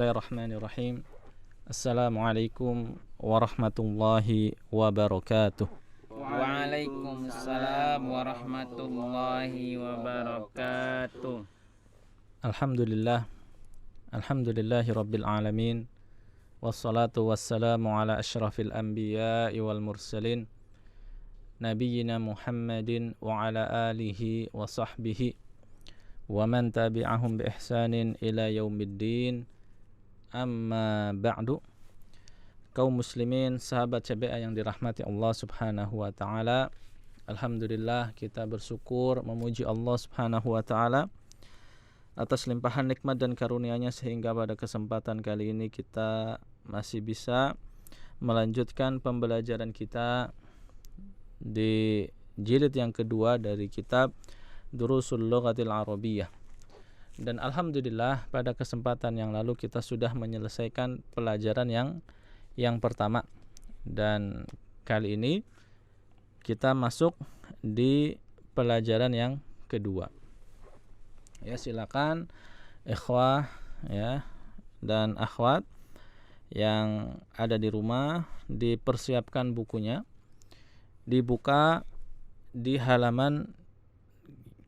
Bismillahirrahmanirrahim. Assalamualaikum warahmatullahi wabarakatuh. Waalaikumsalam warahmatullahi wabarakatuh. Alhamdulillahi rabbil alamin. Wassalatu wassalamu ala asyrafil anbiya'i wal mursalin nabiyyina Muhammadin wa ala alihi wa sahbihi wa man tabi'ahum bi ihsanin ila yaumiddin. Amma ba'du. Kaum muslimin, sahabat CBA yang dirahmati Allah Subhanahu wa taala, alhamdulillah kita bersyukur memuji Allah Subhanahu wa taala atas limpahan nikmat dan karunia-Nya sehingga pada kesempatan kali ini kita masih bisa melanjutkan pembelajaran kita di jilid yang kedua dari kitab Durusul Lughatil Arabiyyah. Dan alhamdulillah pada kesempatan yang lalu kita sudah menyelesaikan pelajaran yang pertama, dan kali ini kita masuk di pelajaran yang kedua. Ya, silakan ikhwah ya dan akhwat yang ada di rumah dipersiapkan bukunya, dibuka di halaman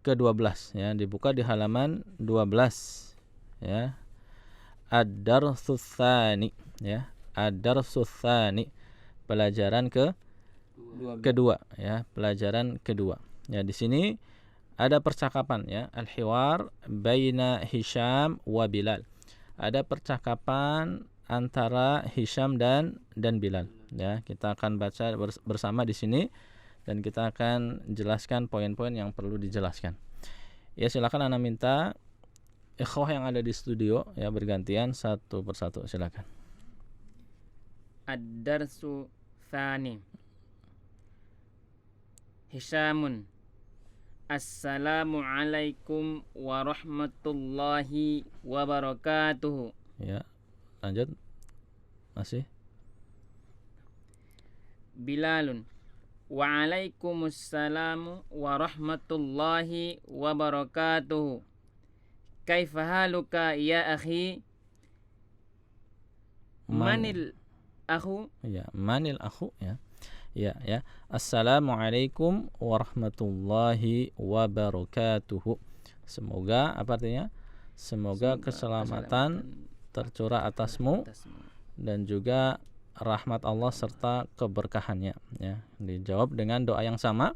ke-12 ya, dibuka di halaman 12 ya. Ad-darsus tsani ya, ad-darsus tsani, pelajaran kedua ya, pelajaran kedua. Ya, di sini ada percakapan ya, al-hiwar baina Hisham wa Bilal. Ada percakapan antara Hisham dan Bilal ya. Kita akan baca bersama di sini dan kita akan jelaskan poin-poin yang perlu dijelaskan. Ya, silakan ana minta ikhwah yang ada di studio ya bergantian satu persatu, silakan. Ad-darsu tsani. Hishamun. Assalamualaikum warahmatullahi wabarakatuh. Ya, lanjut. Masih. Bilalun. Waalaikumsalam warahmatullahi wabarakatuh. Kaifa haluka ya akhi? Manil akhu? Ya, manil akhu ya. Ya. Assalamualaikum warahmatullahi wabarakatuh. Semoga apa artinya? Semoga keselamatan tercurah atasmu dan juga rahmat Allah serta keberkahannya ya. Dijawab dengan doa yang sama,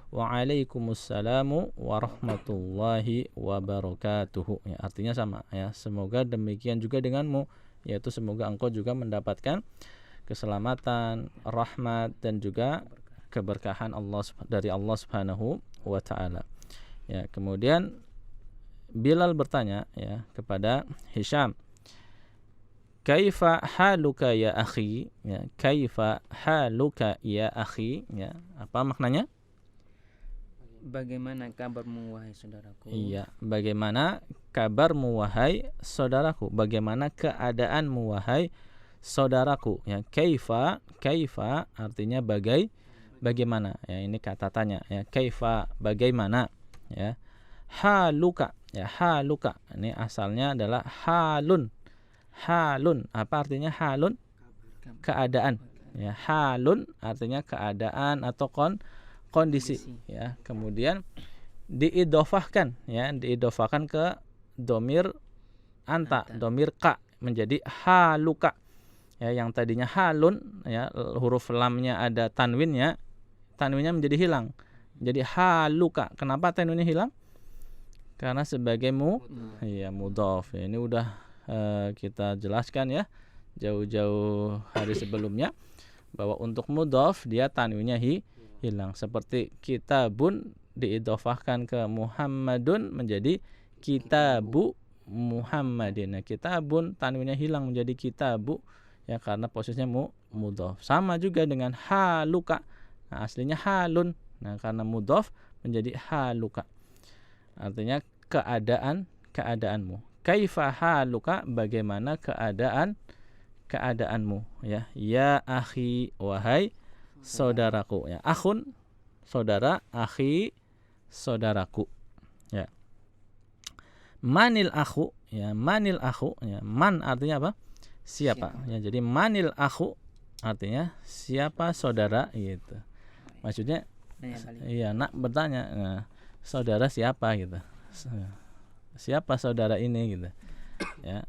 waalaikumsalam warahmatullahi wabarakatuh ya, artinya sama ya. Semoga demikian juga denganmu, yaitu semoga engkau juga mendapatkan keselamatan, rahmat dan juga keberkahan Allah dari Allah Subhanahu wa taala ya. Kemudian Bilal bertanya ya kepada Hisham, kaifa haluka ya akhi ya, kaifa haluka ya akhi ya, apa maknanya? Bagaimana kabarmu wahai saudaraku? Iya, bagaimana kabarmu wahai saudaraku, bagaimana keadaanmu wahai saudaraku ya. Kaifa artinya bagaimana ya, ini kata tanya ya. Kaifa bagaimana ya. Haluka ya, haluka ini asalnya adalah halun. Apa artinya halun? Keadaan ya. Halun artinya keadaan atau kondisi ya. Kemudian diidofahkan ke domir anta, domir ka, menjadi haluka ya. Yang tadinya halun ya, huruf lamnya ada tanwinnya menjadi hilang, jadi haluka. Kenapa tanwinnya hilang? Karena sebagai mudhaf ya. Ini udah kita jelaskan ya jauh-jauh hari sebelumnya bahwa untuk mudhaf dia tanwinnya hilang. Seperti kitabun diidhofahkan ke Muhammadun menjadi kitabu Muhammadin. Nah, kitabun tanwinnya hilang menjadi kitabu ya, karena posisinya mudhaf. Sama juga dengan haluka. Nah, aslinya halun. Nah, karena mudhaf menjadi haluka. Artinya keadaanmu. Kaifa haluka, bagaimana keadaanmu ya. Ya akhi, wahai saudaraku ya. Akhun saudara, akhi saudaraku ya. manil akhu ya, manil akhu ya, man artinya apa? Siapa ya, jadi manil akhu artinya siapa saudara gitu. Maksudnya iya, nak bertanya, nah, saudara siapa gitu, siapa saudara ini gitu ya.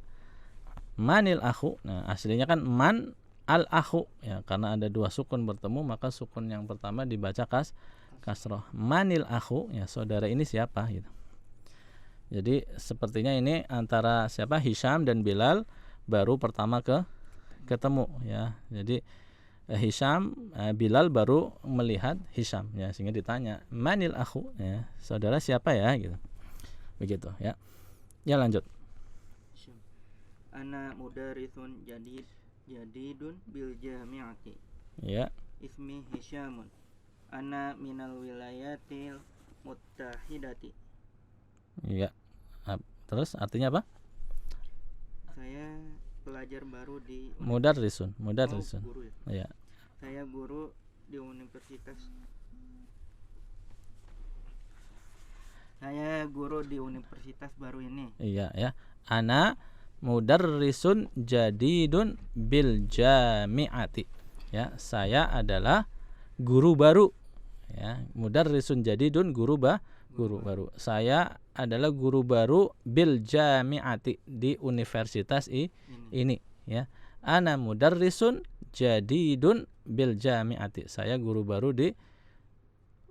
Manil akhu, nah aslinya kan man al akhu ya, karena ada dua sukun bertemu maka sukun yang pertama dibaca kasroh. Manil akhu ya, saudara ini siapa gitu. Jadi sepertinya ini antara siapa, Hisham dan Bilal baru pertama ketemu ya. Jadi Hisham, Bilal baru melihat Hisham ya, sehingga ditanya manil akhu ya, saudara siapa ya gitu. Begitu ya. Ya lanjut. Ana mudarithun jadidun bil jami'ati. Ya. Ismi Hisyamun. Ana minal wilayatil muttahidati. Ya. Terus artinya apa? Saya pelajar baru di Mudarrisun. guru ya. Ya. Saya guru di universitas. Saya guru di universitas baru ini. Iya ya. Ana mudarrisun jadidun bil jami'ati. Ya, saya adalah guru baru. Ya, mudarrisun jadidun guru baru. Saya adalah guru baru bil jami'ati di universitas ini ya. Ana mudarrisun jadidun bil jami'ati. Saya guru baru di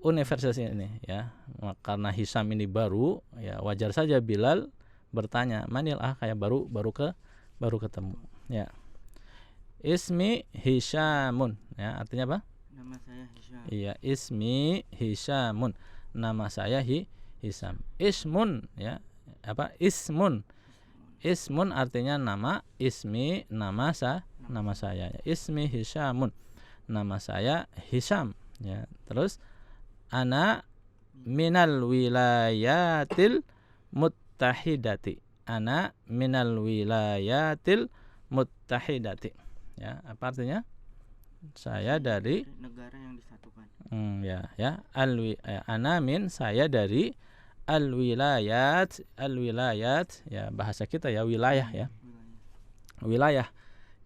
universitas ini ya. Karena Hisham ini baru ya, wajar saja Bilal bertanya manil kayak baru ketemu ya. Ismi Hisyamun ya, artinya apa? Nama saya Hisham. Iya, ismi Hisyamun, nama saya Hisham. Ismun ya, apa? Ismun artinya nama, ismi nama saya. Ismi Hisyamun, nama saya Hisham ya. Terus ana minal wilayatil muttahidati. Ana minal wilayatil muttahidati. Ya, apa artinya? Saya dari negara yang disatukan. Ana min, saya dari al-wilayat ya, bahasa kita ya, wilayah ya. Wilayah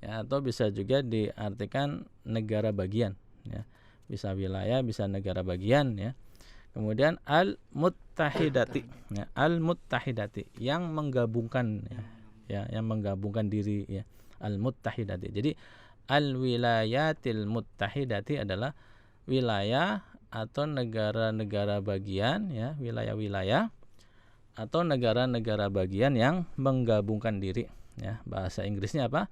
ya, atau bisa juga diartikan negara bagian ya. Bisa wilayah, bisa negara bagian ya. Kemudian al-muttahidati ya, al-muttahidati yang menggabungkan ya, yang menggabungkan diri ya, al-muttahidati. Jadi al-wilayatil muttahidati adalah wilayah atau negara-negara bagian ya, wilayah-wilayah atau negara-negara bagian yang menggabungkan diri ya. Bahasa Inggrisnya apa?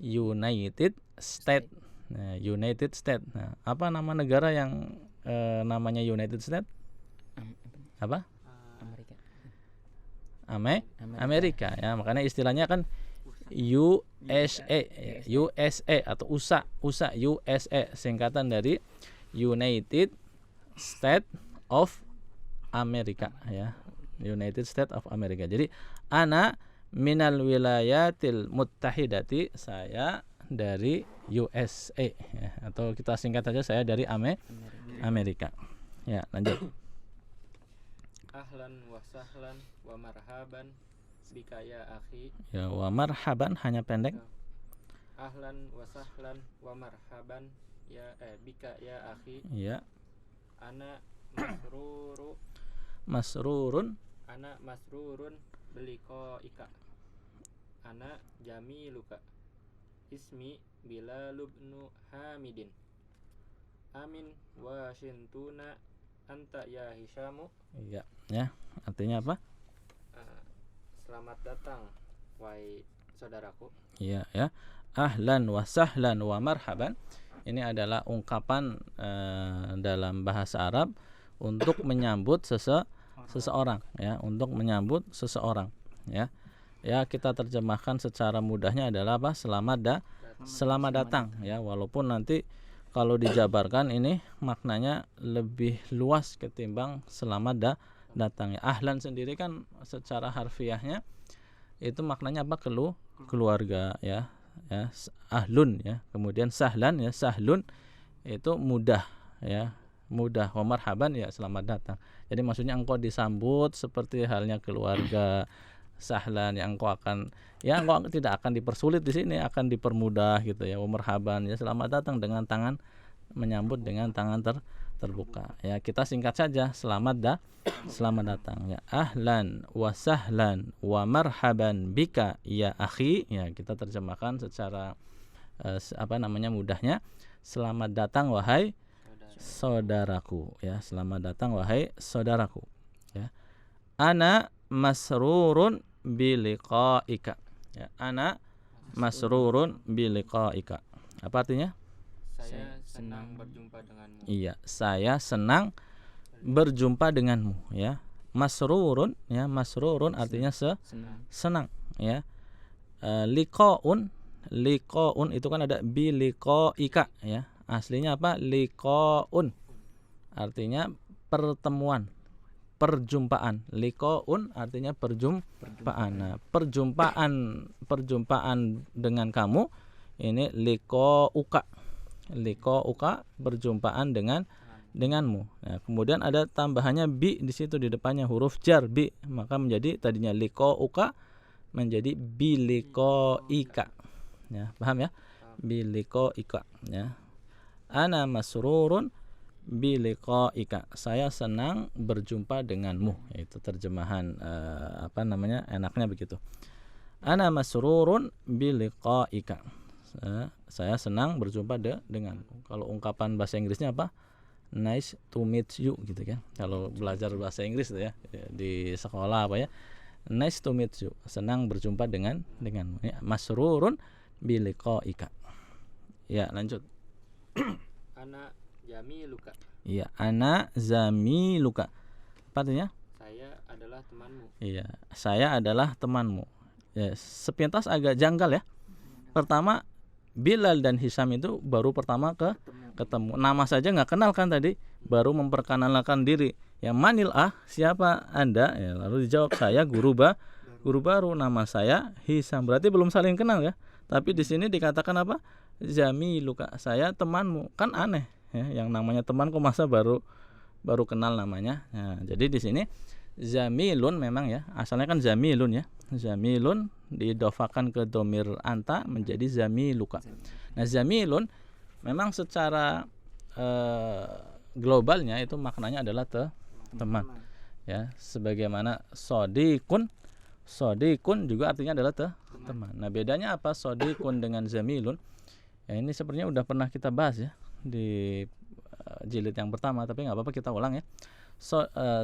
United States. Nah, United States. Nah, apa nama negara yang namanya United States? Apa? Amerika ya. Makanya istilahnya kan USA atau USA singkatan dari United States of America ya. United States of America. Jadi ana minal wilayatil muttahidati, saya dari USA ya. Atau kita singkat saja, saya dari Amerika. Ya, lanjut. Ahlan wa sahlan wa marhaban bika ya akhi. Ya, wa marhaban hanya pendek. Ahlan wa sahlan wa marhaban ya bika ya akhi. Ya. Ana masrurun biliqaika. Ana jamiluka. Ismi Bilal bin Hamidin. Amin Washingtona anta ya Hisyamu. Iya, ya. Artinya apa? Selamat datang wahai saudaraku. Iya, ya. Ahlan wa sahlan wa marhaban. Ini adalah ungkapan dalam bahasa Arab untuk menyambut seseorang ya, untuk menyambut seseorang ya. Ya, kita terjemahkan secara mudahnya adalah apa? Selamat datang ya, walaupun nanti kalau dijabarkan ini maknanya lebih luas ketimbang selamat datang ya. Ahlan sendiri kan secara harfiahnya itu maknanya apa? Keluarga ya. Ya, ahlun ya. Kemudian sahlan ya, sahlun itu mudah ya, mudah. Wa marhaban ya, selamat datang. Jadi maksudnya engkau disambut seperti halnya keluarga, sahlan, yang engkau akan tidak akan dipersulit di sini, akan dipermudah gitu ya. Wa marhaban, ya selamat datang dengan tangan menyambut dengan tangan terbuka. Ya, kita singkat saja, selamat datang ya. Ahlan wa sahlan wa marhaban bika ya akhi. Ya, kita terjemahkan secara mudahnya. Selamat datang wahai saudaraku ya. Selamat datang wahai saudaraku ya. Ana masrurun biliqaika ya. Ana masrurun biliqaika. Apa artinya? Saya senang berjumpa denganmu. Iya, saya senang berjumpa denganmu ya. Masrurun ya, masrurun artinya senang ya. Liqaun itu kan ada biliqaika ya. Aslinya apa? Liqaun artinya pertemuan, perjumpaan. Liqaun artinya perjumpaan. Nah, perjumpaan dengan kamu ini liqauka perjumpaan denganmu. Nah, kemudian ada tambahannya bi di situ di depannya huruf jar bi, maka menjadi tadinya liqauka menjadi biliqaika. Ya, paham ya? Biliqaika ya. Ana masrurun biliqaika. Saya senang berjumpa denganmu. Itu terjemahan enaknya begitu. Ana masrurun biliqaika. Saya senang berjumpa denganmu. Kalau ungkapan bahasa Inggrisnya apa? Nice to meet you gitu kan. Kalau belajar bahasa Inggris itu ya di sekolah apa ya? Nice to meet you. Senang berjumpa denganmu. Ya, masrurun biliqaika. Ya, lanjut. Ana jamiluka. Iya, ana zamiluka. Apa artinya? Saya adalah temanmu. Iya, saya adalah temanmu. Ya, sepintas agak janggal ya. Pertama Bilal dan Hisam itu baru pertama ketemu. Nama saja nggak kenal kan tadi, baru memperkenalkan diri. Ya, manil siapa Anda? Ya, lalu dijawab saya guru baru, nama saya Hisam. Berarti belum saling kenal ya. Tapi di sini dikatakan apa? Zamiluka, saya temanmu. Kan aneh ya, yang namanya teman kok masa baru kenal namanya. Nah, jadi di sini zamilun memang ya, asalnya kan zamilun ya. Zamilun diidofakan ke domir anta menjadi zamiluka. Nah, zamilun memang secara globalnya itu maknanya adalah teman. Ya, sebagaimana sodikun juga artinya adalah teman. Nah, bedanya apa sodikun dengan zamilun? Ya, ini sepertinya udah pernah kita bahas ya di jilid yang pertama, tapi nggak apa-apa kita ulang ya.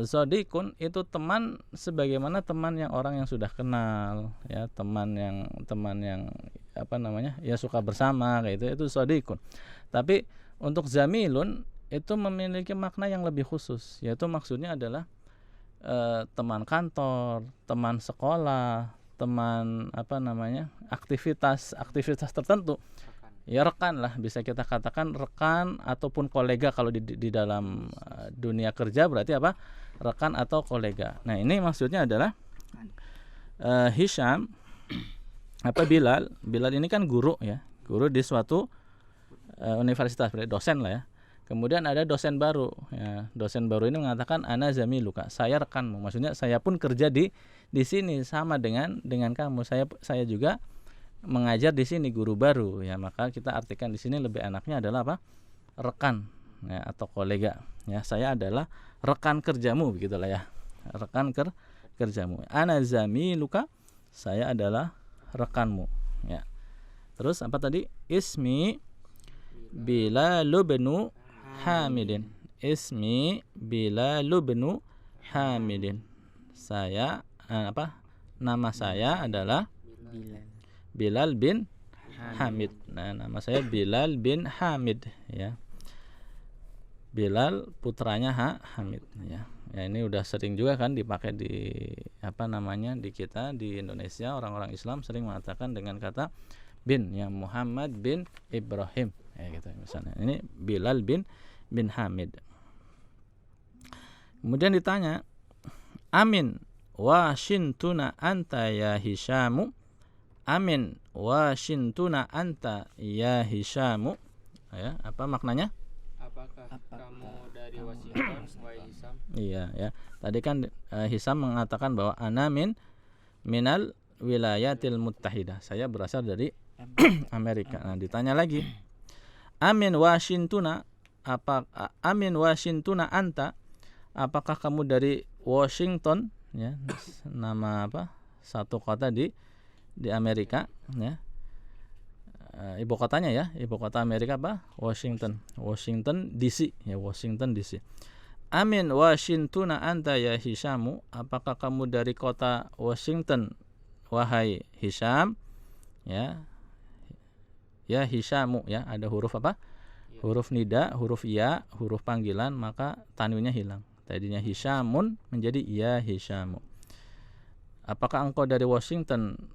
Sodikun itu teman sebagaimana teman yang orang yang sudah kenal ya, teman yang ya suka bersama kayak itu sodikun. Tapi untuk zamilun itu memiliki makna yang lebih khusus, yaitu maksudnya adalah teman kantor, teman sekolah, teman aktivitas tertentu. Ya, rekan lah, bisa kita katakan rekan ataupun kolega. Kalau di dalam dunia kerja berarti apa? Rekan atau kolega. Nah, ini maksudnya adalah Hisham Bilal ini kan guru ya, guru di suatu universitas, berarti dosen lah ya. Kemudian ada dosen baru ya. Dosen baru ini mengatakan ana zamiluka, saya rekanmu. Maksudnya saya pun kerja di sini sama dengan kamu. Saya juga mengajar di sini, guru baru ya. Maka kita artikan di sini lebih enaknya adalah apa? Rekan ya, atau kolega ya. Saya adalah rekan kerjamu, begitulah ya. Rekan kerjamu. Ana zamiluka, saya adalah rekanmu ya. Terus apa tadi? Ismi Bilal bin Hamidin. Ismi Bilal bin Hamidin. Saya nama saya adalah Bilal bin Hamid. Nah, nama saya Bilal bin Hamid ya. Bilal putranya Hamid ya. Ya, ini udah sering juga kan dipakai di di kita di Indonesia, orang-orang Islam sering mengatakan dengan kata bin ya, Muhammad bin Ibrahim ya gitu misalnya. Ini Bilal bin Hamid. Kemudian ditanya, amin wa shintuna anta ya Hishamu. Amin wa shintuna anta ya Hishamu. Ya, apa maknanya? Apakah kamu dari Washington, wahai Hisam? Iya ya. Tadi kan Hisam mengatakan bahwa ana min minal wilayatil muttahidah. Saya berasal dari Amerika. Nah, ditanya lagi, amin Washingtona, amin Washingtona anta, apakah kamu dari Washington, ya, nama apa, satu kota di Amerika, ya. Ibu kotanya ya, ibu kota Amerika apa? Washington DC, ya, Washington DC. Amin Washingtona anta ya Hishamu, apakah kamu dari kota Washington wahai Hisham, ya. Ya Hishamu, ya, ada huruf apa? Huruf nida, huruf ya, huruf panggilan, maka tanwinnya hilang. Tadinya Hishamun menjadi ya Hishamu. Apakah engkau dari Washington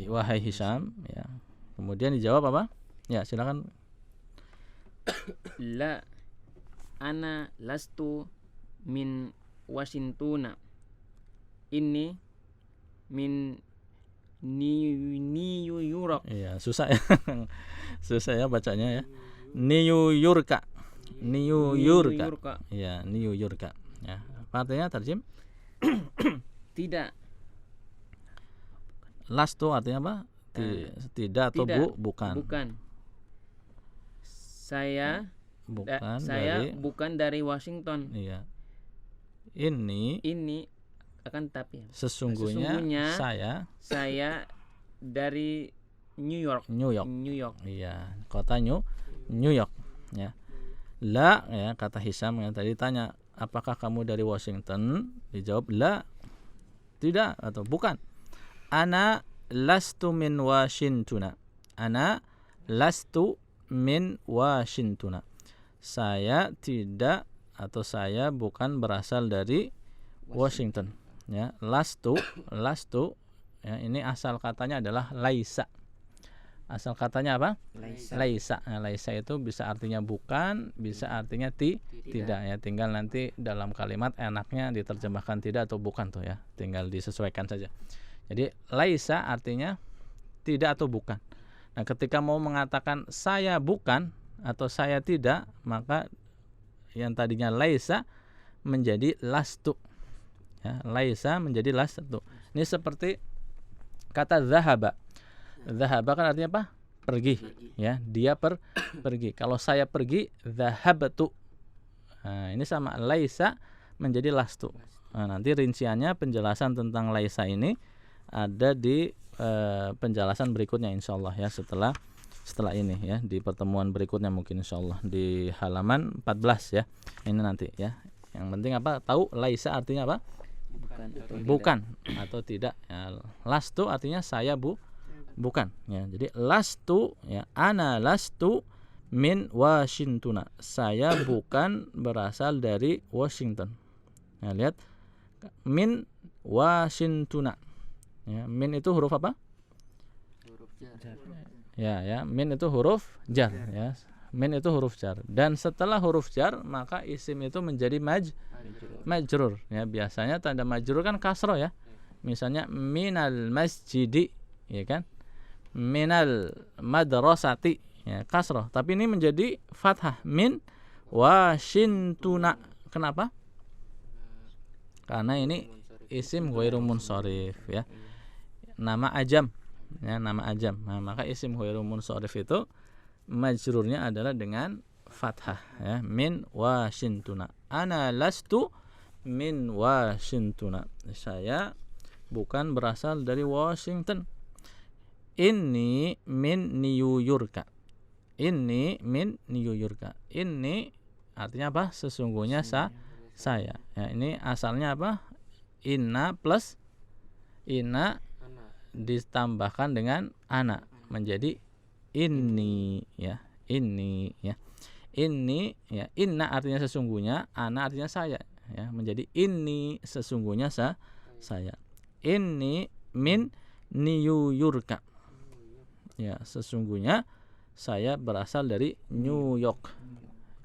wahai Hisham, ya. Kemudian dijawab apa? Ya, silakan. La ana lastu min Washingtona. Ini min New York. Iya, susah ya. Susah ya bacanya ya. New York. Ya, New York. Ya. Apa artinya terjem? Tidak. Lastu artinya apa? Tidak atau Tidak. bukan. Bukan. Saya bukan dari Washington. Iya. Ini akan tapi sesungguhnya saya dari New York. Iya, kota New York, ya. La, ya, kata Hisham yang tadi tanya, apakah kamu dari Washington? Dijawab la, tidak atau bukan. Ana lastu min Washington. Ana lastu min Washington. Saya tidak atau saya bukan berasal dari Washington, ya. Lastu, ya, ini asal katanya adalah laisa. Asal katanya apa? Laisa. Nah, laisa itu bisa artinya bukan, bisa artinya tidak, ya. Tinggal nanti dalam kalimat enaknya diterjemahkan tidak atau bukan tuh, ya. Tinggal disesuaikan saja. Jadi laisa artinya tidak atau bukan. Nah, ketika mau mengatakan saya bukan atau saya tidak, maka yang tadinya laisa menjadi lastu. Ya, laisa menjadi lastu. Ini seperti kata zahaba. Zahaba kan artinya apa? Pergi, ya. Dia pergi. Kalau saya pergi, zahabtu. Nah, ini sama, laisa menjadi lastu. Nah, nanti rinciannya, penjelasan tentang laisa ini ada di penjelasan berikutnya insyaallah, ya, setelah ini, ya, di pertemuan berikutnya mungkin insyaallah di halaman 14, ya. Ini nanti, ya. Yang penting apa? Tahu laisa artinya apa? Bukan atau tidak. Ya, lastu artinya saya bukan, ya. Jadi lastu, ya, ana lastu min Washington. Saya bukan berasal dari Washington. Nah, lihat, min Washington. Ya, min itu huruf apa? Huruf jar. Ya, min itu huruf jar, ya. Min itu huruf jar. Dan setelah huruf jar, maka isim itu menjadi majrur. Ya, biasanya tanda majrur kan kasroh, ya. Misalnya minal masjidi, ya kan? Minal madrasati, ya, kasroh. Tapi ini menjadi fathah, min Washingtona. Kenapa? Karena ini isim ghairu munsharif, ya. Nama ajam, ya, nama ajam. Nah, maka isim ghairu munsharif itu majrurnya adalah dengan fathah, ya. Min Washingtona. Ana lastu min Washingtona. Saya bukan berasal dari Washington. Ini min New York. Ini min New York. Ini artinya apa? Sesungguhnya saya. Ya, ini asalnya apa? Inna plus inna ditambahkan dengan ana menjadi ini, ya. Ini, ya. Ini, ya. Inna artinya sesungguhnya, ana artinya saya, ya. Menjadi ini sesungguhnya saya. Ini min New York. Ya, sesungguhnya saya berasal dari New York.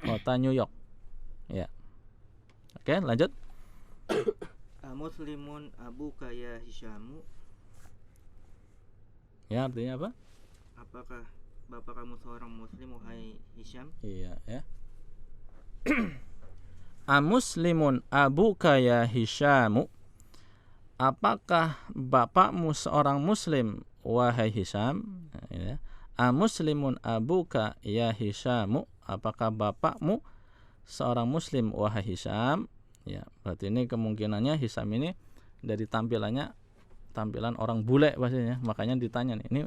Kota New York. Ya. Oke, lanjut. Muslimun abuka ya Hishamu. Ya, artinya apa? Apakah bapak kamu seorang muslim wahai Hisham? Iya, ya. Amuslimun abuka ya Hishamu. apakah bapakmu seorang muslim wahai Hisham, ya. Amuslimun abuka ya Hishamu, apakah bapakmu seorang muslim wahai Hisham, ya. Berarti ini kemungkinannya Hisham ini dari tampilannya tampilan orang bule pastinya, makanya ditanya nih, ini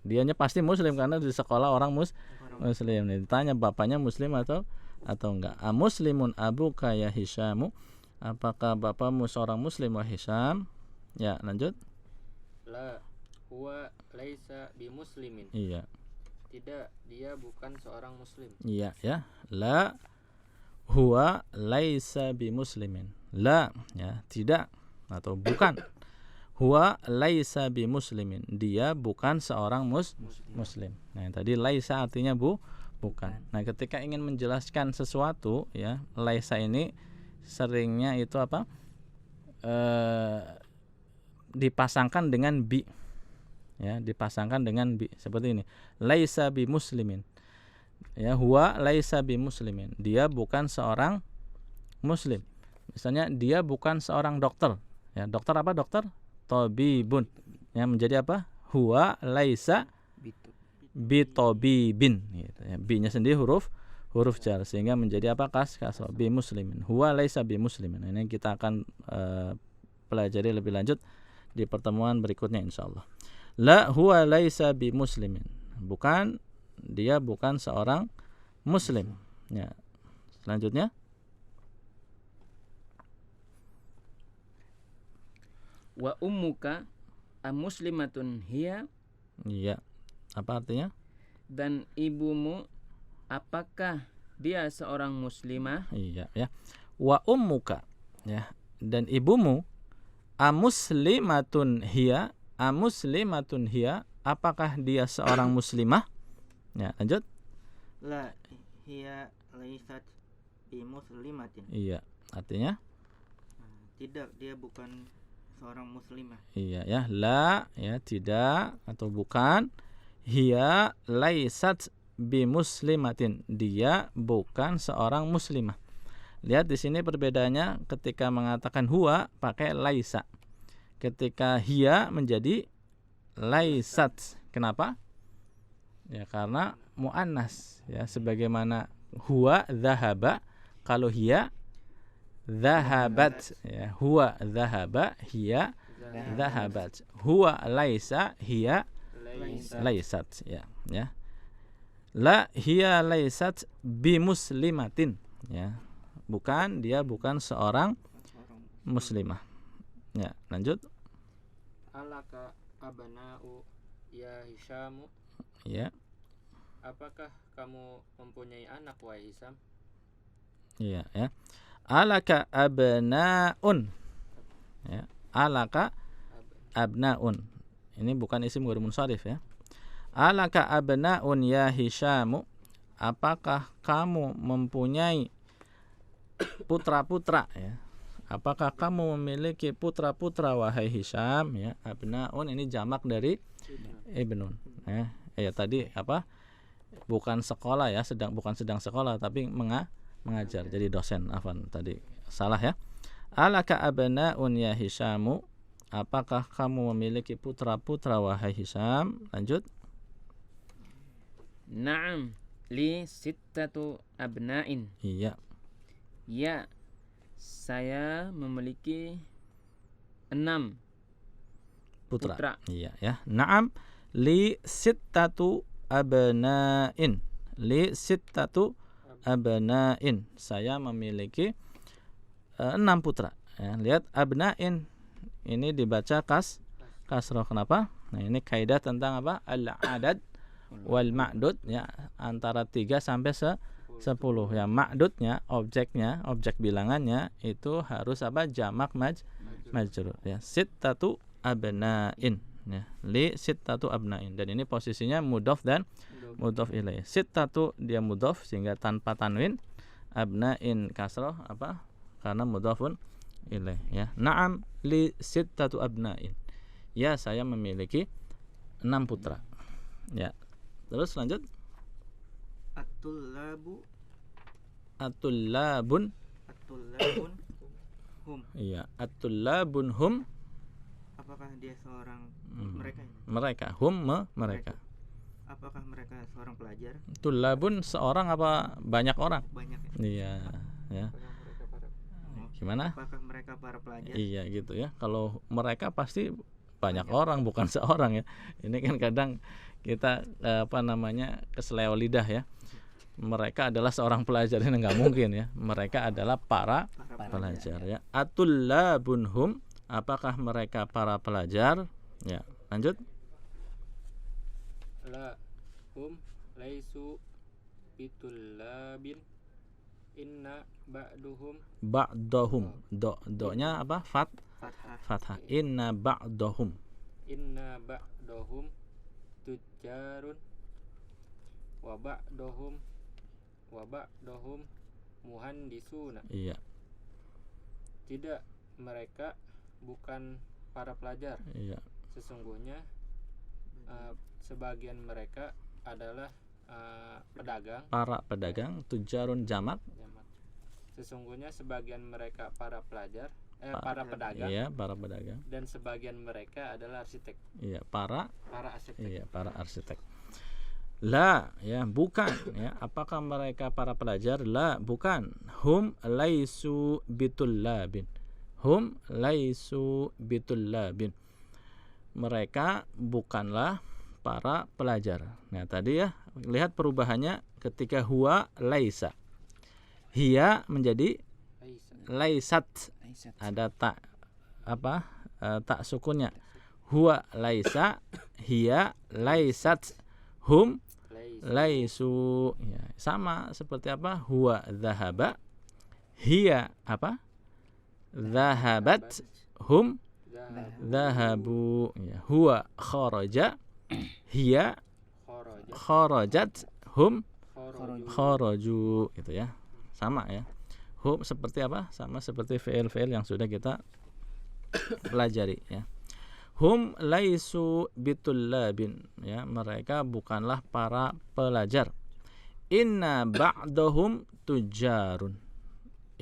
dianya pasti muslim karena di sekolah orang muslim nih. Ditanya bapaknya muslim atau enggak. Amuslimun abuka ya Hishamu, apakah bapakmu seorang muslim wahai Hisham? Ya, lanjut. La huwa laisa bimuslimin. Iya. Tidak, dia bukan seorang muslim. Iya, ya. La huwa laisa bimuslimin. La, ya, tidak atau bukan. Huwa laisa bimuslimin. Dia bukan seorang muslim. Nah, yang tadi laisa artinya bukan. Nah, ketika ingin menjelaskan sesuatu, ya, laisa ini seringnya itu apa? Dipasangkan dengan bi, ya, dipasangkan dengan bi seperti ini, laisa bi muslimin, ya, huwa laisa bi muslimin, dia bukan seorang muslim. Misalnya dia bukan seorang dokter, ya, dokter apa, dokter tabibun, ya, menjadi apa, huwa laisa bi tabibin, gitu, ya, bi-nya sendiri huruf jar sehingga menjadi apa, kasrah, bi muslimin, huwa laisa bi muslimin. Ini kita akan pelajari lebih lanjut di pertemuan berikutnya insyaallah. La huwa laisa bi muslimin, bukan, dia bukan seorang muslim, ya. Selanjutnya, Wa ummuka amuslimatun hiya, iya, apa artinya? dan ibumu apakah dia seorang muslimah? Iya, ya. Wa ummuka, ya, dan ibumu amuslimatun hiya, amuslimatun hiya, apakah dia seorang muslimah? Ya, lanjut. La hiya laisat bi muslimatin. Iya, artinya? Tidak, dia bukan seorang muslimah. Iya, ya. La, ya, tidak atau bukan. Hiya laisat bi muslimatin, dia bukan seorang muslimah. Lihat di sini perbedaannya, ketika mengatakan huwa pakai laisa. Ketika hiya menjadi laisat. Kenapa? Ya, karena muannas, ya, sebagaimana huwa dzahaba, kalau hiya dzahabat, ya, huwa dzahaba, hiya dzahabat. Huwa laisa, hiya laisat, ya, ya. La hiya laisat bi muslimatin, ya. Bukan, dia bukan seorang muslimah. Ya, lanjut. Alaka abana'u ya Hishamu, Ya. apakah kamu mempunyai anak wahai Hisham? Iya, ya. Alaka abna'un. Ya, alaka abna'un. Ini bukan isim ghair munsharif, ya. Alaka abna'un ya Hishamu, apakah kamu mempunyai putra-putra, ya. Apakah kamu memiliki putra-putra wahai Hisham, ya. Abnaun ini jamak dari ibnun, ya. Ya, tadi apa? Bukan sekolah, ya, bukan sedang sekolah tapi mengajar, jadi dosen. Afwan, tadi salah, ya. Alaka abnaun ya Hishamu, apakah kamu memiliki putra-putra wahai Hisham? Lanjut. Na'am, li sittatu abna'in. Iya. Ya, saya memiliki 6 putra. Iya, ya. Naam li sittatu abna'in. Li sittatu abna'in. Saya memiliki 6 putra. Ya, lihat abna'in ini dibaca kasroh. Kenapa? Nah, ini kaidah tentang apa? Al-adad wal ma'dud, ya, antara 3 sampai 10, ya. Ma'dudnya, objek bilangannya itu harus apa? Jamak majrur, ya. Sittatu abna'in, ya. Li sittatu abna'in, dan ini posisinya mudhof dan mudhof ilaih. Sittatu dia mudhof sehingga tanpa tanwin, abna'in kasroh, apa? Karena mudhofun ilaih, ya. Na'am li sittatu abna'in, ya, saya memiliki 6 putra, ya. Terus lanjut. Atullabun hum. Iya, atullabun hum. Apakah dia seorang mereka? Mereka, mereka. Apakah mereka seorang pelajar? Tullabun seorang apa banyak orang? Banyak ya. Iya, ya. Gimana? Apakah mereka para pelajar? Iya gitu ya. Kalau mereka pasti banyak orang, bukan seorang ya. Ini kan kadang kita keseleo lidah ya. Mereka adalah seorang pelajar, ini nggak mungkin ya. Mereka adalah para pelajar ya. Atullabunhum, apakah mereka para pelajar? Ya, lanjut. La hum laisu bitullabin inna ba'duhum do-nya apa? Fathah. Inna ba'duhum tujjarun wa ba'duhum muhandisuna. Iya. Tidak, mereka bukan para pelajar. Iya. Sesungguhnya sebagian mereka adalah pedagang. Para pedagang, tujjarun jamak. Sesungguhnya sebagian mereka para para pedagang. Iya, para pedagang. Dan sebagian mereka adalah arsitek. Iya, para arsitek. Iya, para arsitek. La, ya, bukan ya. Apakah mereka para pelajar? La, bukan. Hum laisu bitullabin. Hum laisu bitullabin. Mereka bukanlah para pelajar. Nah, tadi ya, lihat perubahannya ketika huwa laisa. Hiya menjadi laisat. Ada tak tak sukunnya. Huwa laisa, hiya laisat, hum laisu. Ya, sama seperti apa? Huwa dhahaba, hiya dhahabat, hum dhahabu. Ya, huwa kharaja, hiya kharajat, hum kharaju, gitu ya. Sama ya. Hum seperti apa? Sama seperti fi'il-fi'il yang sudah kita pelajari ya. Hum laisu bitullabin, ya, mereka bukanlah para pelajar. Inna ba'dahum tujarun.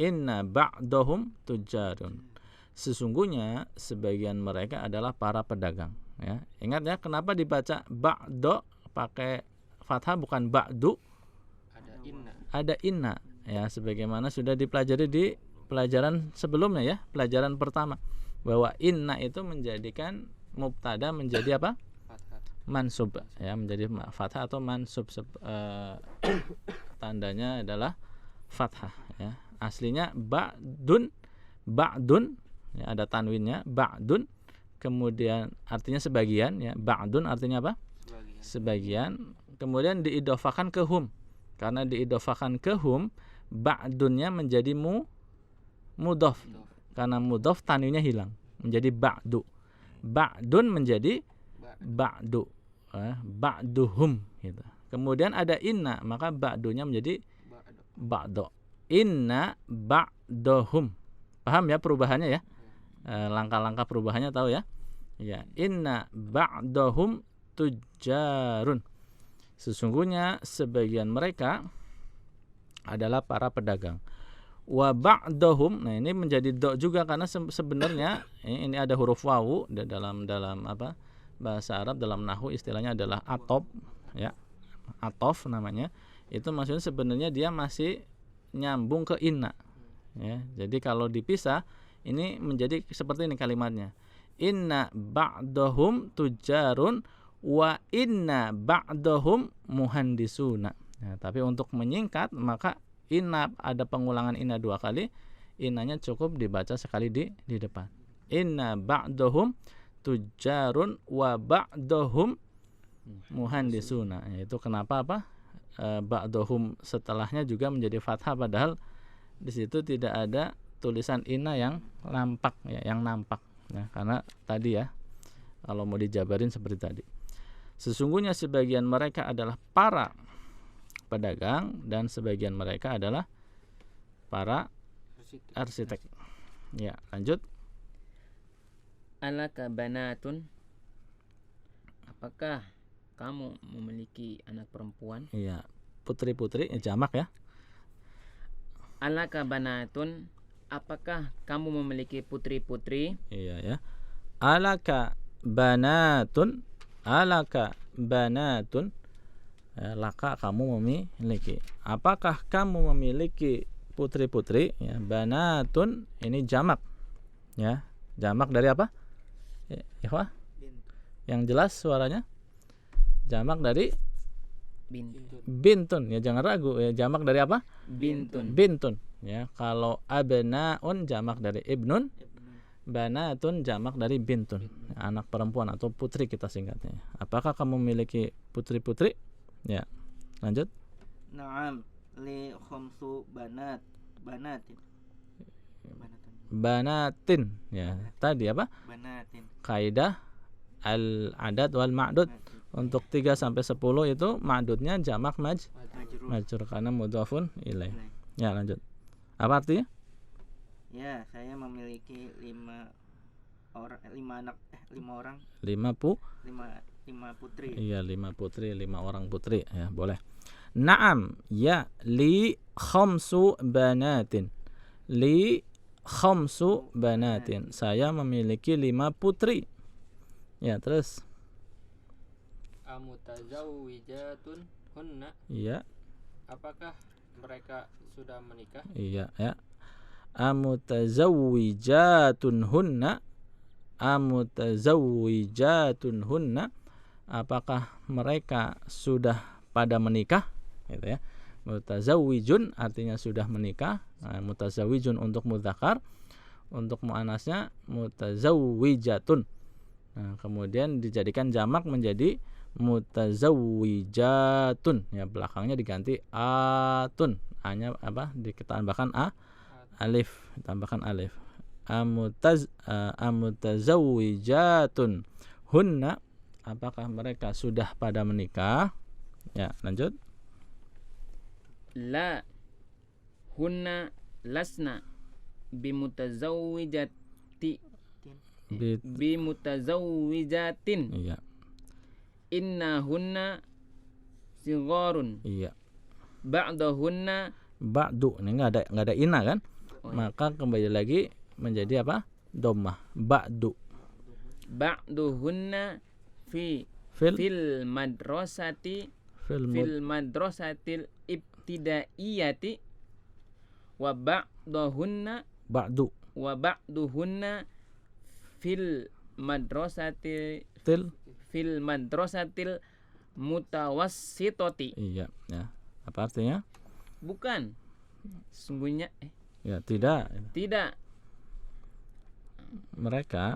Inna ba'dahum tujarun. Sesungguhnya sebagian mereka adalah para pedagang, ya. Ingat ya, kenapa dibaca ba'do pakai fathah bukan ba'du? Ada inna ya, sebagaimana sudah dipelajari di pelajaran sebelumnya ya, pelajaran pertama, bahwa inna itu menjadikan mubtada menjadi apa? Mansub ya, menjadi fathah atau mansub. Tandanya adalah fathah ya. Aslinya ba'dun ya, ada tanwinnya, ba'dun, kemudian artinya sebagian ya. Ba'dun artinya apa? Sebagian. Kemudian diidofakan ke hum. Karena diidofakan ke hum, ba'dunnya menjadi mudhof. Karena mudhof tanwinnya hilang, menjadi ba'du. Ba'dun menjadi ba'du, ba'duhum gitu. Kemudian ada inna, maka ba'dunya menjadi ba'do. Inna ba'dohum. Paham ya perubahannya ya? Langkah-langkah perubahannya tahu ya? Ya, inna ba'dohum tujarun. Sesungguhnya sebagian mereka adalah para pedagang. Wa ba'dahum, nah ini menjadi do juga karena sebenarnya ini ada huruf wawu dalam apa bahasa Arab, dalam nahwu istilahnya adalah atof ya, atof namanya. Itu maksudnya sebenarnya dia masih nyambung ke inna ya. Jadi kalau dipisah ini menjadi seperti ini kalimatnya, inna ba'dahum tujarun wa inna ba'dahum muhandisuna. Nah, tapi untuk menyingkat maka inna, ada pengulangan inna 2 kali, innanya cukup dibaca sekali di depan. Inna ba'dahum tujarun wa ba'dahum muhandisuna. Itu kenapa ba'dahum setelahnya juga menjadi fathah, padahal di situ tidak ada tulisan inna yang nampak ya, karena tadi ya, kalau mau dijabarin seperti tadi. Sesungguhnya sebagian mereka adalah para pedagang dan sebagian mereka adalah para arsitek. Ya, lanjut. Alaka banatun, apakah kamu memiliki anak perempuan? Iya, putri-putri jamak ya. Alaka banatun, apakah kamu memiliki putri-putri? Iya ya. alaka banatun, alaka banatun, ya, laka kamu memiliki. Apakah kamu memiliki putri-putri? Ya, banatun ini jamak. Ya, jamak dari apa? Ya, ikhwah? Yang jelas suaranya? Jamak dari bintun. Ya, jangan ragu. Ya, jamak dari apa? Bintun. Bintun. Ya, kalau abnaun jamak dari ibnun, banatun jamak dari bintun, anak perempuan atau putri kita singkatnya. Apakah kamu memiliki putri-putri? Ya, lanjut. Na'am li khamsu banatin. Banatin. Ya, tadi apa? Banatin. Kaidah al-adad wal ma'dud. Untuk 3 sampai 10 itu ma'dudnya jamak Majrur. majrur karena mudhafun ilaih. Ya, lanjut. Apa artinya? Ya, saya memiliki 5 orang, 5 putri. Iya, 5 putri, 5 orang putri. Ya, boleh. Naam, ya, li khamsu banatin. Li khamsu banatin. Saya memiliki 5 putri. Ya, terus. Amutazawwijatun hunna. Iya, Apakah mereka sudah menikah? iya, ya. Amutazawwijatun hunna. Amutazawwijatun hunna. Apakah mereka sudah pada menikah? Gitu ya. Mutazawwijun artinya sudah menikah. Nah, mutazawwijun untuk mudzakkar, untuk muannasnya mutazawwijatun. Nah, kemudian dijadikan jamak menjadi mutazawwijatun. Ya, belakangnya diganti atun. A-nya apa? Ditambahkan alif, tambahkan alif. Amutazawwijatun hunna. Apakah mereka sudah pada menikah? Ya, lanjut. La hunna lasna bimutazawwijatin. Iya, Inna hunna sigharun. iya. Ba'dahunna. Ba'du ini enggak ada ina kan? Oh, iya. Maka kembali lagi menjadi apa? Dhammah. Ba'du. Ba'duhunna fil madrasatil ibtidaiyati wa ba'duhunna fil madrasatil mutawassitati. Iya, ya. Apa artinya? Bukan. Sesungguhnya Ya, tidak. Mereka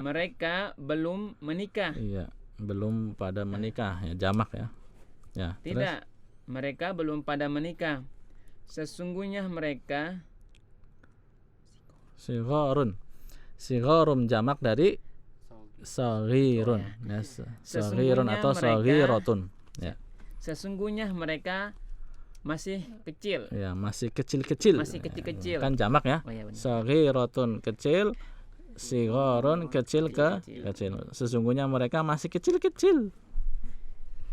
belum menikah. iya, belum pada menikah, ya, jamak ya. Ya, Tidak. Mereka belum pada menikah. Sesungguhnya mereka sigharun. Sigharum jamak dari saghirun. Ya, saghirun atau saghiratun. Ya. Sesungguhnya mereka masih kecil. Ya, masih kecil-kecil. Masih kecil-kecil. Kan jamak ya. Oh, iya benar. Saghiratun kecil, sigharun kecil ke kecil. Sesungguhnya mereka masih kecil-kecil.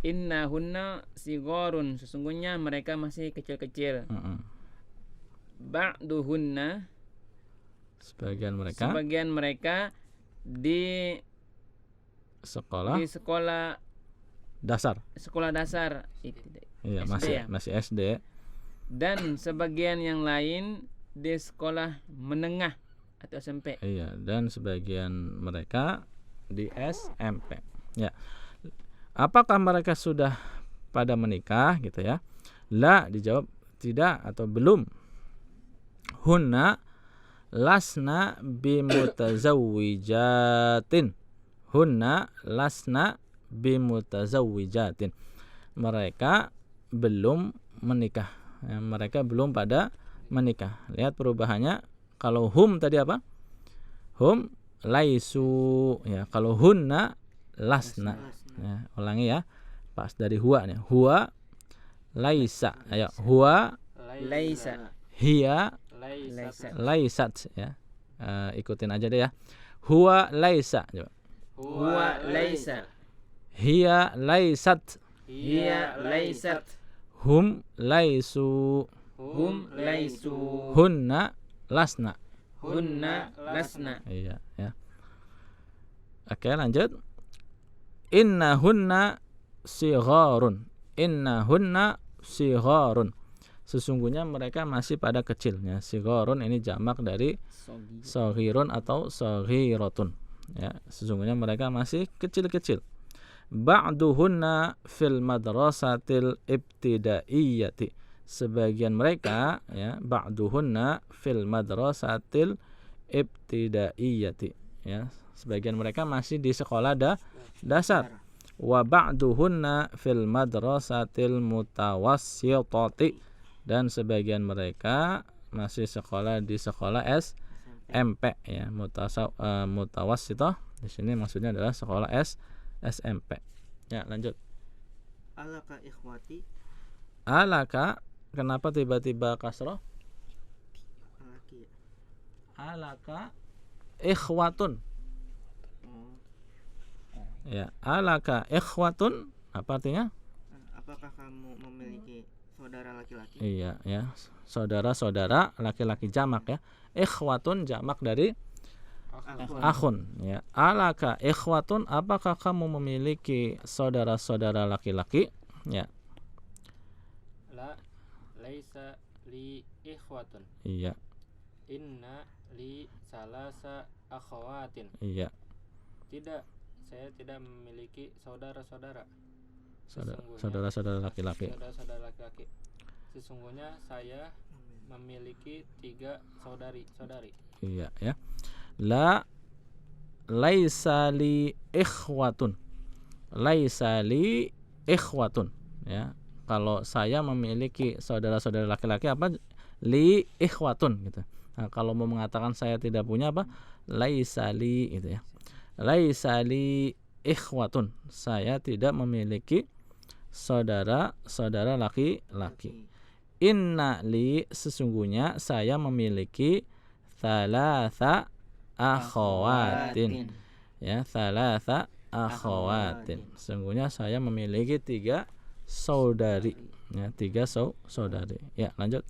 Inna hunna sigharun. Sesungguhnya mereka masih kecil-kecil. Ba'duhunna. Sebagian mereka di sekolah dasar. Iya, masih SD. Dan sebagian yang lain di sekolah menengah atau SMP. Iya, dan sebagian mereka di SMP. Ya. Apakah mereka sudah pada menikah gitu ya? La dijawab tidak atau belum. Hunna lasna bimutazawwijatin. Hunna lasna bimutazawwijatin. Mereka belum menikah. Ya, mereka belum pada menikah. Lihat perubahannya. Kalau hum tadi apa? Hum laisu. Ya, kalau hunna lasna. Ya, ulangi ya. Pas dari huwa nih. Huwa laisa. Ayo, huwa Laisa. hiya laisat ya. Ikutin aja deh ya. Huwa laisa. Coba. Huwa laisa. Hiya laisat. Hiya laisat. Hum laisu. Hum laisu. Hunna lasna. Hunna lasna. Iya ya. Oke, lanjut. Innahunna sigharun. Innahunna sigharun. Sesungguhnya mereka masih pada kecilnya. Sigharun ini jamak dari saghirun atau saghiratun. Ya, sesungguhnya mereka masih kecil-kecil. Ba'duhunna fil madrasatil ibtidaiyati. Sebagian mereka ya, ba'duhunna fil madrasatil ibtidaiyati. Ya, sebagian mereka masih di sekolah dasar. Wa ba'duhunna fil madrasatil mutawassitati. Dan sebagian mereka masih sekolah di sekolah SMP ya, mutawassithah. Di sini maksudnya adalah sekolah SMP. Ya, lanjut. Alaka ikhwati. Alaka, kenapa tiba-tiba kasroh? Alaki. Alaka ikhwatun. Oh, Ya, alaka ikhwatun apa artinya? apakah kamu memiliki saudara laki-laki? Iya, ya. Saudara-saudara laki-laki jamak ya. Ikhwatun jamak dari akhun ya. Alaka ikhwatun, apakah kamu memiliki saudara-saudara laki-laki? Ya. La laisa li ikhwatun. Iya, Inna li salasa akhawatin. iya. Tidak, saya tidak memiliki saudara-saudara. Saudara-saudara laki-laki. Saudara-saudara laki-laki. Sesungguhnya saya memiliki 3 saudari-saudari. Iya, ya. La laisa li ikhwatun. Laisa li ikhwatun ya. Kalau saya memiliki saudara-saudara laki-laki apa? Li ikhwatun gitu. Nah, kalau mau mengatakan saya tidak punya apa? Laisa li gitu ya. Laisa li ikhwatun. Saya tidak memiliki saudara-saudara laki-laki. Inna li, sesungguhnya saya memiliki thalatha akhawatin. Ya, thalatha akhawatin. Sesungguhnya saya memiliki 3 saudari. Ya, 3 saudari. Ya, lanjut.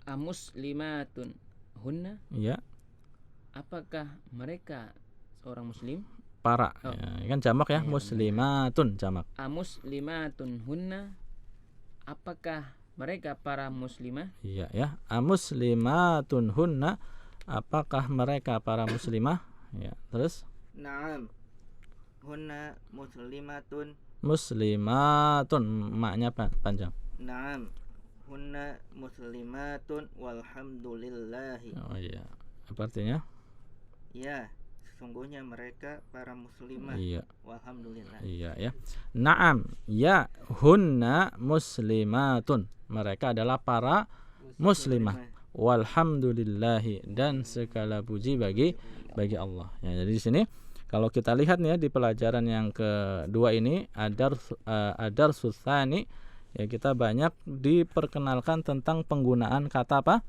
Amuslimatun hunna, Ya, apakah mereka seorang muslim? para. Oh. Ya, kan jamak ya, muslimatun jamak. Amuslimatun hunna, apakah mereka para muslimah? Iya ya. Amuslimatun hunna, apakah mereka para muslimah? Ya, terus Naam. Hunna muslimatun. muslimatun, maknya panjang. Naam. Hunna muslimatun walhamdulillahi. Oh iya. Apa artinya? Ya, sesungguhnya mereka para muslimah. Iya. Walhamdulillah. Iya ya. Naam, ya, hunna muslimatun. Mereka adalah para muslimah. Walhamdulillahi, dan segala puji bagi Allah. Ya, jadi di sini kalau kita lihat nih ya, di pelajaran yang kedua ini adar susani ya, kita banyak diperkenalkan tentang penggunaan kata apa?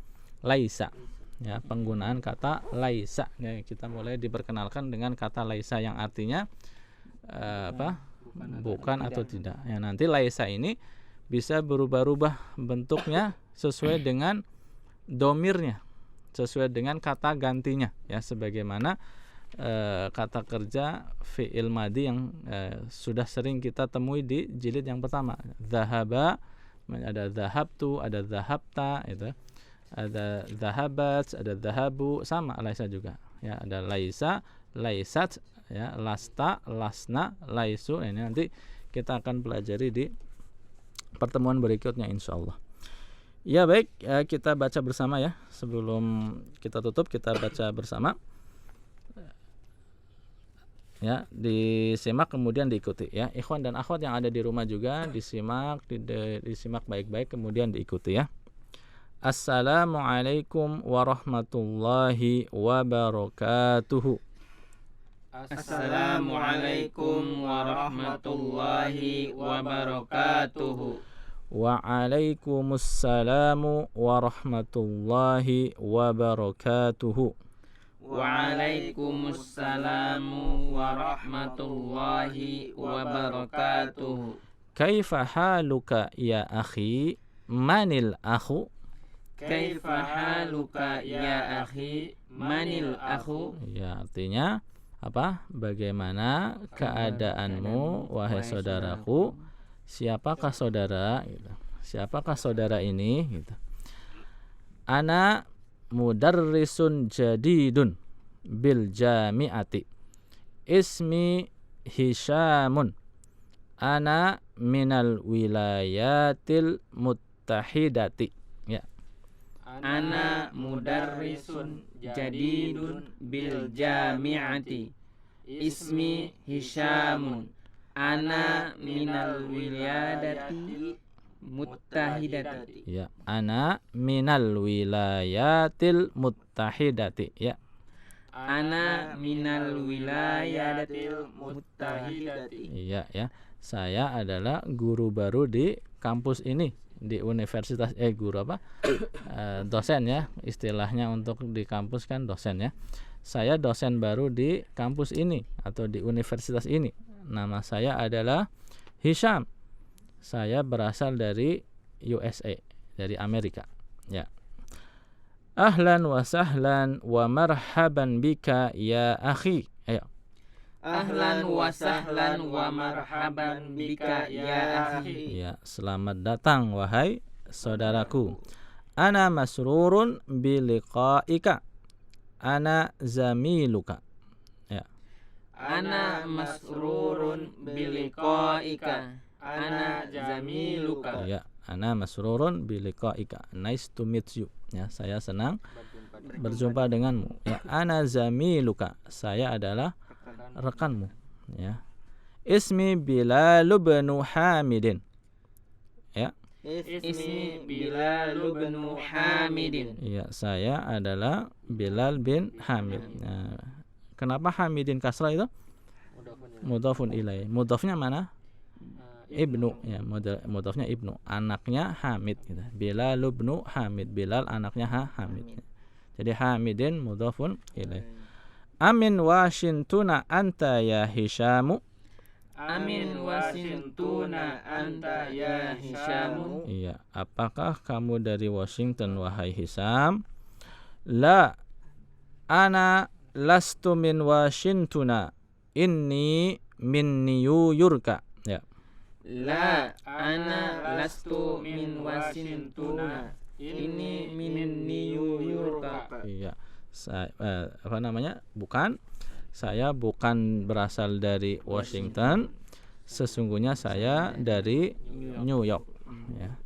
Laisa. Ya, penggunaan kata laisa. Ya, kita mulai diperkenalkan dengan kata laisa yang artinya bukan atau tidak. Ya, nanti laisa ini bisa berubah-ubah bentuknya sesuai dengan domirnya, sesuai dengan kata gantinya ya, sebagaimana kata kerja fi'il madi yang sudah sering kita temui di jilid yang pertama. Zahaba, ada zahabtu, ada zahabta, itu ada zahabat, ada zahabu, sama laisa juga ya, ada laisa, laisat ya, lasta, lasna, laisu. Ini nanti kita akan pelajari di pertemuan berikutnya insyaallah. Ya baik, kita baca bersama ya. Sebelum kita tutup, kita baca bersama. Ya, disimak kemudian diikuti ya. Ikhwan dan akhwat yang ada di rumah juga disimak, disimak baik-baik kemudian diikuti ya. Assalamualaikum warahmatullahi wabarakatuh. Assalamualaikum warahmatullahi wabarakatuh. Waalaikumsalam warahmatullahi wabarakatuh. Waalaikumsalam warahmatullahi wabarakatuh. Kaifa haluka ya akhi? Manil akhu? Kaifa haluka ya akhi? Manil akhu? Ya, artinya apa? Bagaimana keadaanmu wahai saudaraku? Siapakah saudara? Gitu. Siapakah saudara ini? Gitu. Ana mudarrisun jadidun bil jami'ati. Ismi Hisyamun. Ana minal wilayatil muttahidati. Ya. Ana mudarrisun jadidun bil jami'ati. Ismi Hisyamun. Ana minal wilayati muttahidati. Ya, ana minal wilayatil muttahidati. Ya. Ana minal wilayatil muttahidati. Iya ya. Saya adalah guru baru di kampus ini, di universitas guru apa? Dosen ya, istilahnya untuk di kampus kan dosen ya. Saya dosen baru di kampus ini atau di universitas ini. Nama saya adalah Hisyam. Saya berasal dari USA, dari Amerika. Ya. Ahlan wa sahlan wa marhaban bika ya akhi. Ayo. Ahlan wa sahlan wa marhaban bika ya akhi. Ya, selamat datang wahai saudaraku. Ana masrurun bi liqaika. Ana zamiluka. Ya. Ana masrurun bi liqaika. Ana zamiluka. Ya, ana masrurun bi liqaika. Nice to meet you. Ya, saya senang berjumpa denganmu. Ya, ana zamiluka. Saya adalah rekanmu. Ya. Ismi Bilal bin Hamidin. Ya. Ismi Bilal bin Hamidin. Ya, saya adalah Bilal bin Hamid. Nah, kenapa Hamidin kasrah itu? Mudhafun ilaih. Mudhafnya mana? Ibnu. Ya, mudhafnya Ibnu. Anaknya Hamid gitu. Bilal bin Hamid. Bilal anaknya Hamid. Jadi Hamidin mudhafun ilaih. Amin Washingtuna anta ya Hisyamu. Amin Washingtuna anta ya Hisyamu. Iya, apakah kamu dari Washington wahai Hisyam? La, ana lastu min Washingtona. Inni min New York. Ya. La, ana lastu min Washingtona. Ini min New York. Iya. Apa namanya? Bukan. Saya bukan berasal dari Washington. Sesungguhnya saya dari New York. Ya.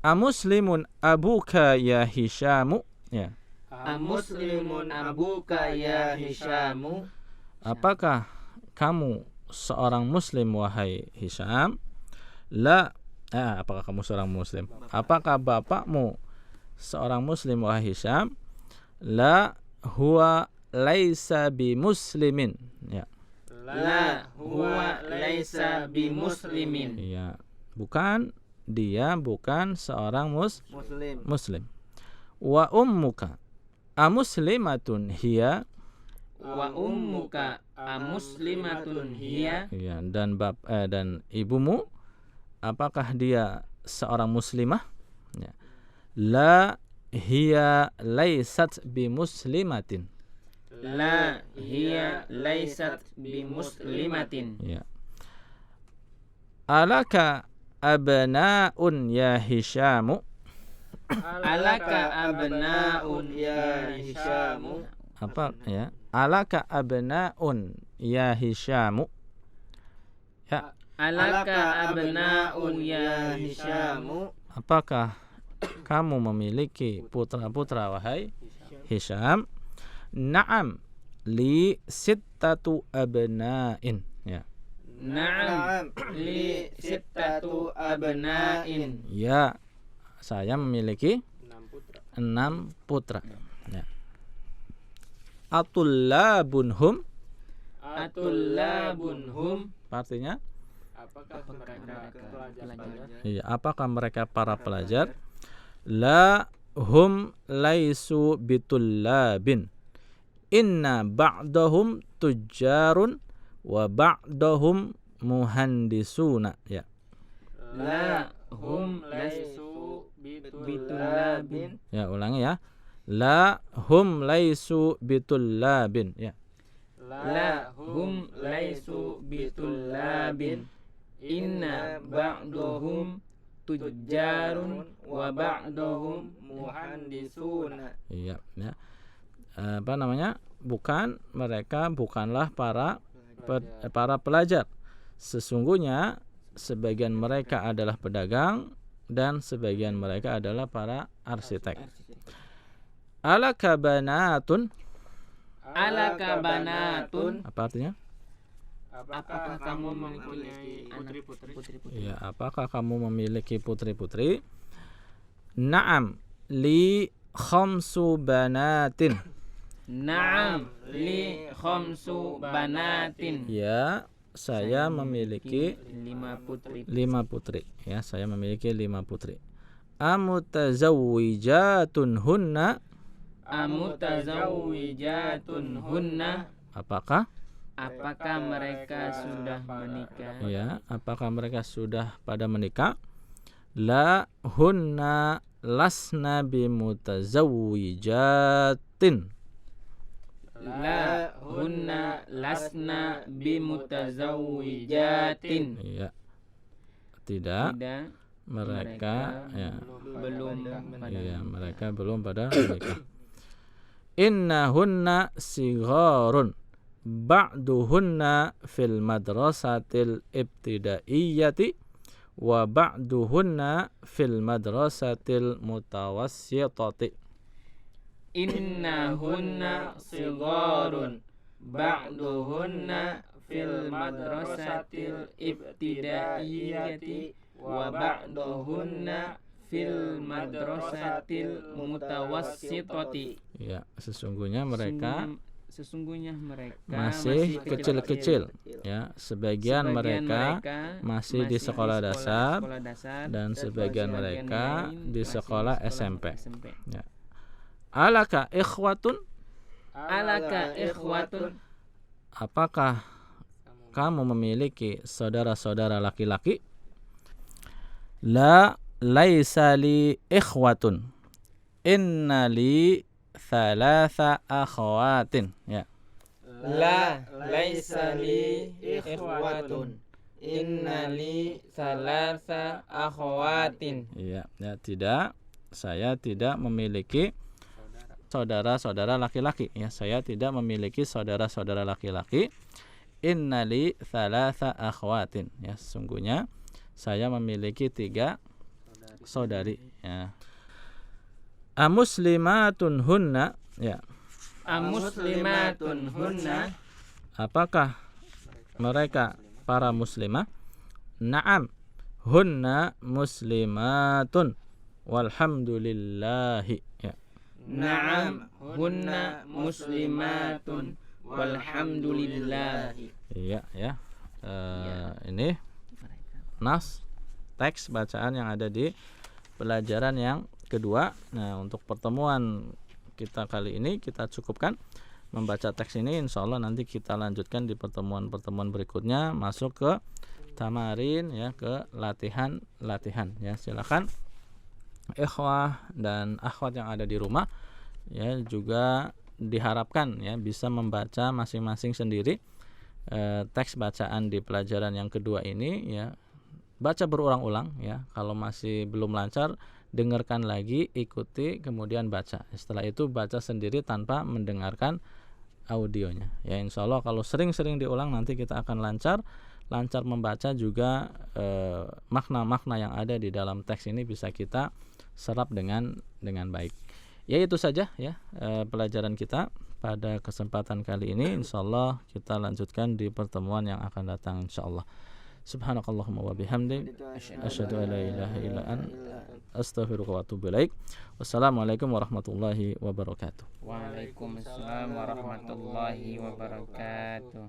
Amuslimun abuka ya Hisyamu. Ya. Amuslimun abuka ya Hisyamu. Apakah kamu seorang muslim wahai Hisyam? La. Apakah kamu seorang muslim? Apakah bapakmu seorang muslim wahai Hisyam? La huwa laisa bi muslimin. Ya. La huwa laisa bi muslimin. Ya. Bukan, dia bukan seorang muslim. Wa ummuka amuslimatun hiya. Wa ummuka amuslimatun hiya. Ya, dan ibumu apakah dia seorang muslimah? Ya. La hiya laisat bi muslimatin. La hiya laisat bi muslimatin. Ya. Alaka abnaun ya Hisyamu. Alaka abnaun ya Hisyamu. Apa ya? Alaka abnaun ya Hisyamu. Ya. Alaka abnaun ya Hisyamu. Apakah kamu memiliki putra-putra wahai Hisyam? Na'am li sittatu abna'in. Ya. Na'am li sittatu abna'in. Ya, saya memiliki 6 putra. Ya. Atullabunhum. Atullabunhum. Artinya? Apakah mereka pelajar? Iya, apakah mereka para pelajar? La hum laisu bitullabin. Inna ba'dahum tujjarun wa ba'dahum muhandisuna. Ya. La hum laisu bitullabin. Ya, ulangi ya. La hum laisu bitullabin. Ya. la hum laisu bitullabin inna ba'duhum tujjarun wa ba'duhum muhandisuna. Iya, ya. Bukan, mereka bukanlah para pelajar. Sesungguhnya sebagian mereka adalah pedagang dan sebagian mereka adalah para arsitek. Alaka banatun. Apa artinya? Apakah kamu mempunyai putri-putri? Ya, apakah kamu memiliki putri-putri? Naam, li khamsu banatin. Na'am li khamsu banatin. Ya, saya memiliki 5 putri. 5 putri. Ya, saya memiliki 5 putri. Amutazawwijatun hunna. Amutazawwijatun hunna. Apakah? Apakah mereka sudah menikah? Ya, apakah mereka sudah pada menikah? La hunna lasna bimutazawwijatin. La hunna lasna bimutazawwijatin. Ya. Tidak. Mereka belum pada menikah. Innahunna sigharun. Ba'duhunna fil madrasatil ibtidaiyati wa ba'duhunna fil madrasatil mutawassitati. Innahunna sigharun ba'duhunna fil madrasatil ibtidaiyati wa ba'duhunna fil madrasatil mutawassitati. Ya, sesungguhnya mereka masih kecil-kecil. Ya, sebagian mereka masih di sekolah dasar dan sebagian mereka di sekolah SMP. Ya. Alaka ikhwatun. Apakah kamu memiliki saudara-saudara laki-laki? La laisa li ikhwatun. Inna li thalatha akhawatin. Ya. La laisa li ikhwatun. Inna li thalatha akhawatin. Ya, tidak. Saya tidak memiliki saudara-saudara laki-laki. Ya, saya tidak memiliki saudara-saudara laki-laki. Inna li thalatha akhwatin. Ya, sesungguhnya saya memiliki 3 saudari. Ya. Amuslimatun hunna. Ya. Amuslimatun hunna. Apakah mereka para muslimah? Naam, hunna muslimatun walhamdulillahi. Ya. Naam, hunna muslimatun walhamdulillahi. Iya, ya. Ini nas teks bacaan yang ada di pelajaran yang kedua. Nah, untuk pertemuan kita kali ini kita cukupkan membaca teks ini. Insyaallah nanti kita lanjutkan di pertemuan-pertemuan berikutnya, masuk ke tamarin, ya, ke latihan ya. Silakan ikhwah dan akhwat yang ada di rumah, ya, juga diharapkan ya bisa membaca masing-masing sendiri teks bacaan di pelajaran yang kedua ini, ya. Baca berulang-ulang, ya. Kalau masih belum lancar, dengarkan lagi, ikuti, kemudian baca. Setelah itu baca sendiri tanpa mendengarkan audionya. Ya, insyaallah kalau sering-sering diulang nanti kita akan lancar membaca juga. Makna-makna yang ada di dalam teks ini bisa kita serap dengan baik. Ya, itu saja ya pelajaran kita pada kesempatan kali ini. Insyaallah kita lanjutkan di pertemuan yang akan datang insyaallah. Subhanakallahumma wa bihamdik asyhadu an la ilaha illa anta astaghfiruka wa atubu ilaik. Wassalamualaikum warahmatullahi wabarakatuh. Waalaikumsalam warahmatullahi wabarakatuh.